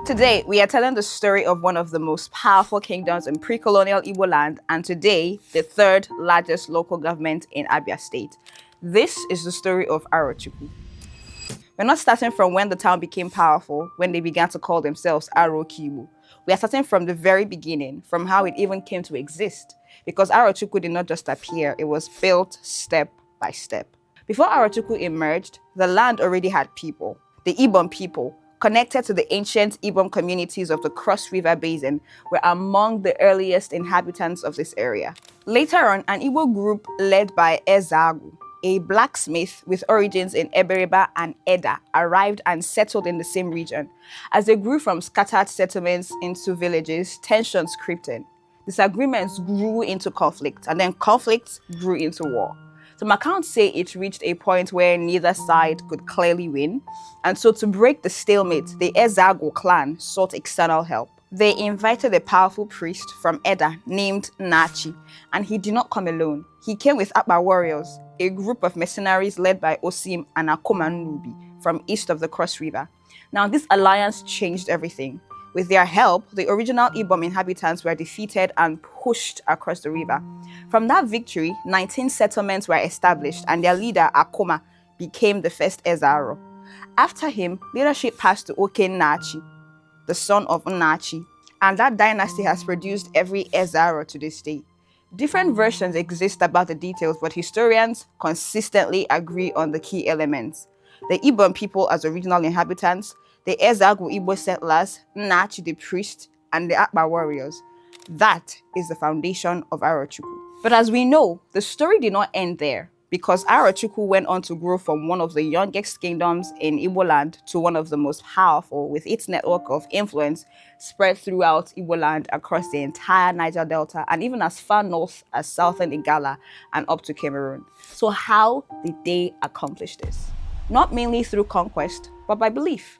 Today, we are telling the story of one of the most powerful kingdoms in pre-colonial Igboland and today, the third largest local government in Abia State. This is the story of Arochukwu. We're not starting from when the town became powerful, when they began to call themselves Arochukwu. We are starting from the very beginning, from how it even came to exist. Because Arochukwu did not just appear, it was built step by step. Before Arochukwu emerged, the land already had people, the Ibom people, connected to the ancient Ibom communities of the Cross River Basin, were among the earliest inhabitants of this area. Later on, an Igbo group led by Ezagu, a blacksmith with origins in Ebereba and Eda, arrived and settled in the same region. As they grew from scattered settlements into villages, tensions crept in. Disagreements grew into conflict, and then conflicts grew into war. Some accounts say it reached a point where neither side could clearly win, and so to break the stalemate, the Ezago clan sought external help. They invited a powerful priest from Eda named Nachi, and he did not come alone. He came with Akba warriors, a group of mercenaries led by Osim and Akoma Nubi from east of the Cross River. Now, this alliance changed everything. With their help, the original Ibom inhabitants were defeated and pushed across the river. From that victory, 19 settlements were established and their leader, Akoma, became the first Ezaro. After him, leadership passed to Oke Nachi, the son of Nachi, and that dynasty has produced every Ezaro to this day. Different versions exist about the details, but historians consistently agree on the key elements. The Ibom people as original inhabitants, the Ezagu Igbo settlers, Nachi the priest, and the Akba warriors. That is the foundation of Arochukwu. But as we know, the story did not end there, because Arochukwu went on to grow from one of the youngest kingdoms in Igboland to one of the most powerful, with its network of influence spread throughout Igboland across the entire Niger Delta and even as far north as southern Igala and up to Cameroon. So how did they accomplish this? Not mainly through conquest, but by belief.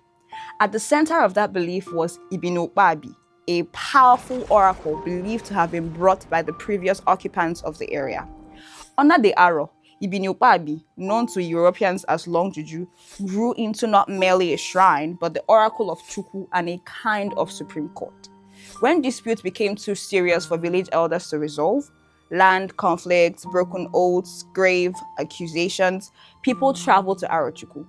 At the center of that belief was Ibini Ukpabi, a powerful oracle believed to have been brought by the previous occupants of the area. Under the Aro, Ibini Ukpabi, known to Europeans as Long Juju, grew into not merely a shrine, but the oracle of Chukwu and a kind of supreme court. When disputes became too serious for village elders to resolve, land conflicts, broken oaths, grave accusations, people traveled to Arochukwu.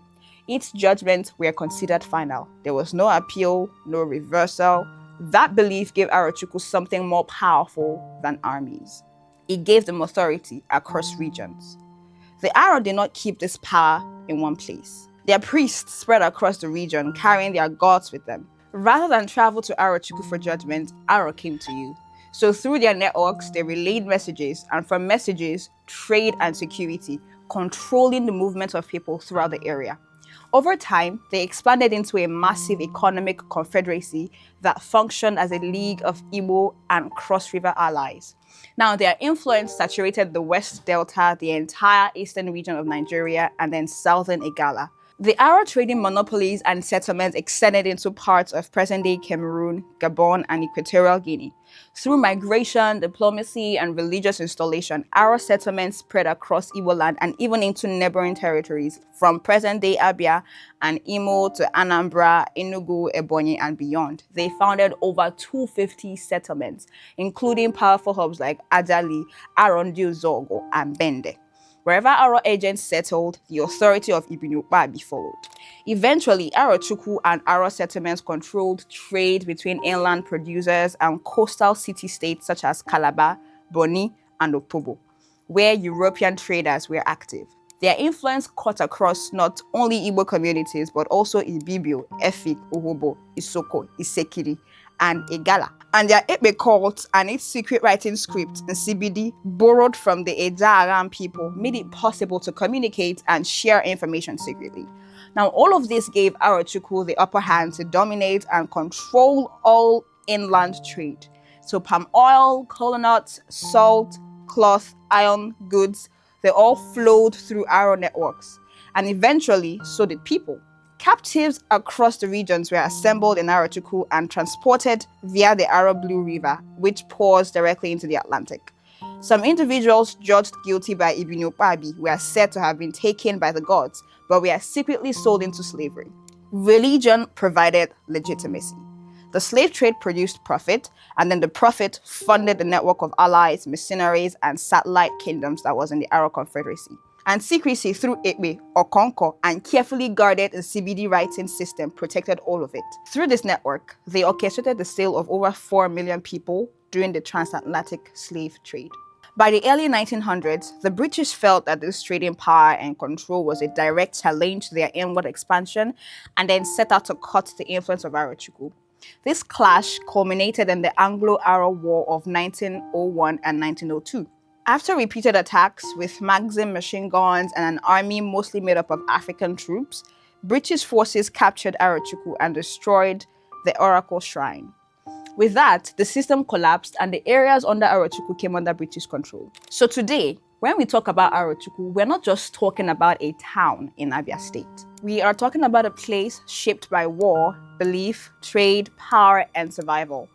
Its judgments were considered final. There was no appeal, no reversal. That belief gave Arochukwu something more powerful than armies. It gave them authority across regions. The Aro did not keep this power in one place. Their priests spread across the region, carrying their gods with them. Rather than travel to Arochukwu for judgment, Aro came to you. So through their networks, they relayed messages, and from messages, trade and security, controlling the movement of people throughout the area. Over time, they expanded into a massive economic confederacy that functioned as a league of Igbo and cross-river allies. Now, their influence saturated the West Delta, the entire eastern region of Nigeria, and then southern Igala. The Aro trading monopolies and settlements extended into parts of present-day Cameroon, Gabon, and Equatorial Guinea. Through migration, diplomacy, and religious installation, Aro settlements spread across Igboland and even into neighboring territories, from present-day Abia and Imo to Anambra, Enugu, Ebonyi, and beyond. They founded over 250 settlements, including powerful hubs like Ajali, Arondio Zogo, and Bende. Wherever Aro agents settled, the authority of Ibini Ukpabi followed. Eventually, Arochukwu and Aro settlements controlled trade between inland producers and coastal city-states such as Calabar, Boni, and Opobo, where European traders were active. Their influence cut across not only Igbo communities, but also Ibibio, Efik, Uhobo, Isoko, Isekiri, and Igala. And their Ekpe cult and its secret writing script in CBD, borrowed from the Ejaran people, made it possible to communicate and share information secretly. Now, all of this gave Arochukwu the upper hand to dominate and control all inland trade. So palm oil, coconuts, salt, cloth, iron, goods, they all flowed through Aro networks. And eventually, so did people. Captives across the regions were assembled in Arochukwu and transported via the Aro Blue River, which pours directly into the Atlantic. Some individuals judged guilty by Ibini Ukpabi were said to have been taken by the gods, but were secretly sold into slavery. Religion provided legitimacy. The slave trade produced profit, and then the profit funded the network of allies, mercenaries, and satellite kingdoms that was in the Aro Confederacy. And secrecy through Ekpe or Konko and carefully guarded a CBD writing system protected all of it. Through this network, they orchestrated the sale of over 4 million people during the transatlantic slave trade. By the early 1900s, the British felt that this trading power and control was a direct challenge to their inward expansion and then set out to cut the influence of Arochukwu. This clash culminated in the Anglo-Aro War of 1901 and 1902. After repeated attacks with Maxim machine guns and an army mostly made up of African troops, British forces captured Arochukwu and destroyed the Oracle Shrine. With that, the system collapsed and the areas under Arochukwu came under British control. So today, when we talk about Arochukwu, we're not just talking about a town in Abia State. We are talking about a place shaped by war, belief, trade, power, and survival.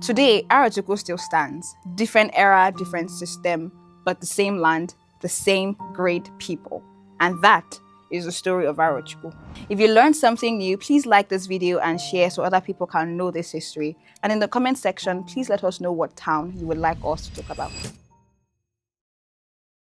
Today, Arochukwu still stands. Different era, different system, but the same land, the same great people. And that is the story of Arochukwu. If you learned something new, please like this video and share so other people can know this history. And in the comment section, please let us know what town you would like us to talk about.